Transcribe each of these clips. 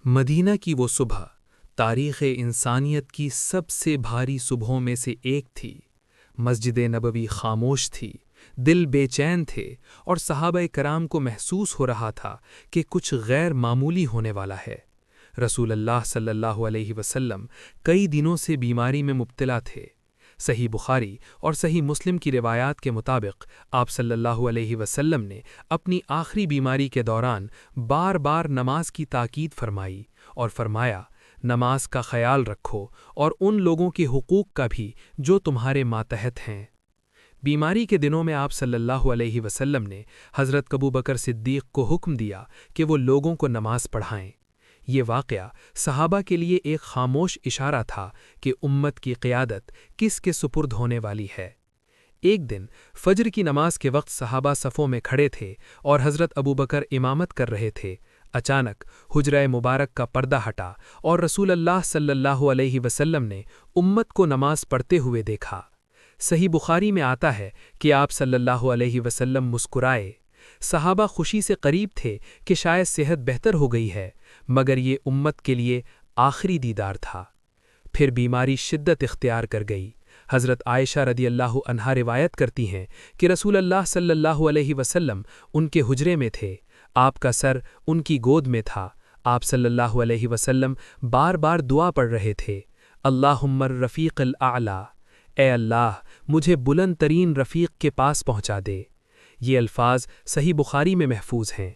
مدینہ کی وہ صبح تاریخ انسانیت کی سب سے بھاری صبحوں میں سے ایک تھی۔ مسجد نبوی خاموش تھی، دل بے چین تھے اور صحابہ کرام کو محسوس ہو رہا تھا کہ کچھ غیر معمولی ہونے والا ہے۔ رسول اللہ صلی اللہ علیہ وسلم کئی دنوں سے بیماری میں مبتلا تھے۔ صحیح بخاری اور صحیح مسلم کی روایات کے مطابق آپ صلی اللہ علیہ وسلم نے اپنی آخری بیماری کے دوران بار بار نماز کی تاکید فرمائی اور فرمایا، نماز کا خیال رکھو اور ان لوگوں کے حقوق کا بھی جو تمہارے ماتحت ہیں۔ بیماری کے دنوں میں آپ صلی اللہ علیہ وسلم نے حضرت ابوبکر صدیق کو حکم دیا کہ وہ لوگوں کو نماز پڑھائیں۔ یہ واقعہ صحابہ کے لیے ایک خاموش اشارہ تھا کہ امت کی قیادت کس کے سپرد ہونے والی ہے۔ ایک دن فجر کی نماز کے وقت صحابہ صفوں میں کھڑے تھے اور حضرت ابوبکر امامت کر رہے تھے۔ اچانک حجرہ مبارک کا پردہ ہٹا اور رسول اللہ صلی اللہ علیہ وسلم نے امت کو نماز پڑھتے ہوئے دیکھا۔ صحیح بخاری میں آتا ہے کہ آپ صلی اللہ علیہ وسلم مسکرائے۔ صحابہ خوشی سے قریب تھے کہ شاید صحت بہتر ہو گئی ہے، مگر یہ امت کے لیے آخری دیدار تھا۔ پھر بیماری شدت اختیار کر گئی۔ حضرت عائشہ رضی اللہ عنہا روایت کرتی ہیں کہ رسول اللہ صلی اللہ علیہ وسلم ان کے حجرے میں تھے، آپ کا سر ان کی گود میں تھا۔ آپ صلی اللہ علیہ وسلم بار بار دعا پڑھ رہے تھے، اللہم الرفیق الاعلی، اے اللہ مجھے بلند ترین رفیق کے پاس پہنچا دے۔ یہ الفاظ صحیح بخاری میں محفوظ ہیں۔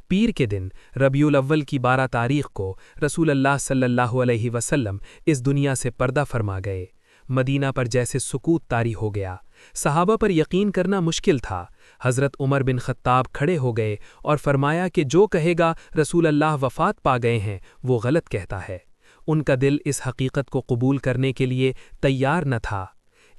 پیر کے دن ربیع الاول کی 12 تاریخ کو رسول اللہ صلی اللہ علیہ وسلم اس دنیا سے پردہ فرما گئے۔ مدینہ پر جیسے سکوت طاری ہو گیا۔ صحابہ پر یقین کرنا مشکل تھا۔ حضرت عمر بن خطاب کھڑے ہو گئے اور فرمایا کہ جو کہے گا رسول اللہ وفات پا گئے ہیں وہ غلط کہتا ہے۔ ان کا دل اس حقیقت کو قبول کرنے کے لیے تیار نہ تھا۔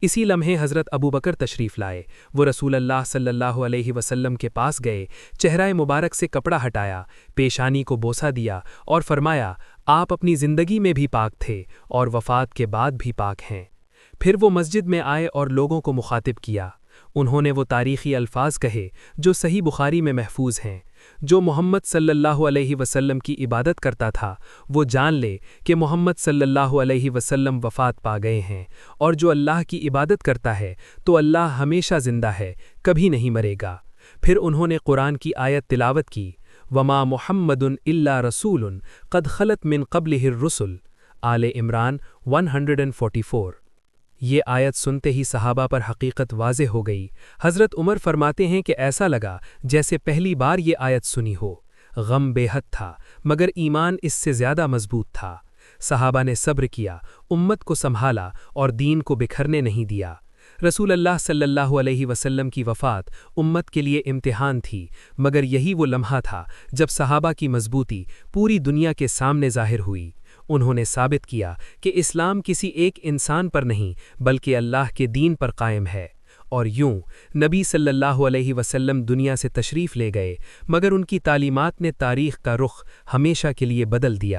اسی لمحے حضرت ابوبکر تشریف لائے۔ وہ رسول اللہ صلی اللہ علیہ وسلم کے پاس گئے، چہرہ مبارک سے کپڑا ہٹایا، پیشانی کو بوسہ دیا اور فرمایا، آپ اپنی زندگی میں بھی پاک تھے اور وفات کے بعد بھی پاک ہیں۔ پھر وہ مسجد میں آئے اور لوگوں کو مخاطب کیا۔ انہوں نے وہ تاریخی الفاظ کہے جو صحیح بخاری میں محفوظ ہیں، جو محمد صلی اللہ علیہ وسلم کی عبادت کرتا تھا وہ جان لے کہ محمد صلی اللہ علیہ وسلم وفات پا گئے ہیں، اور جو اللہ کی عبادت کرتا ہے تو اللہ ہمیشہ زندہ ہے، کبھی نہیں مرے گا۔ پھر انہوں نے قرآن کی آیت تلاوت کی، وما محمد الا رسول قد خلت من قبلہ الرسل، آل عمران 144۔ یہ آیت سنتے ہی صحابہ پر حقیقت واضح ہو گئی۔ حضرت عمر فرماتے ہیں کہ ایسا لگا جیسے پہلی بار یہ آیت سنی ہو۔ غم بے حد تھا، مگر ایمان اس سے زیادہ مضبوط تھا۔ صحابہ نے صبر کیا، امت کو سنبھالا اور دین کو بکھرنے نہیں دیا۔ رسول اللہ صلی اللہ علیہ وسلم کی وفات امت کے لیے امتحان تھی، مگر یہی وہ لمحہ تھا جب صحابہ کی مضبوطی پوری دنیا کے سامنے ظاہر ہوئی۔ انہوں نے ثابت کیا کہ اسلام کسی ایک انسان پر نہیں بلکہ اللہ کے دین پر قائم ہے۔ اور یوں نبی صلی اللہ علیہ وسلم دنیا سے تشریف لے گئے، مگر ان کی تعلیمات نے تاریخ کا رخ ہمیشہ کے لیے بدل دیا۔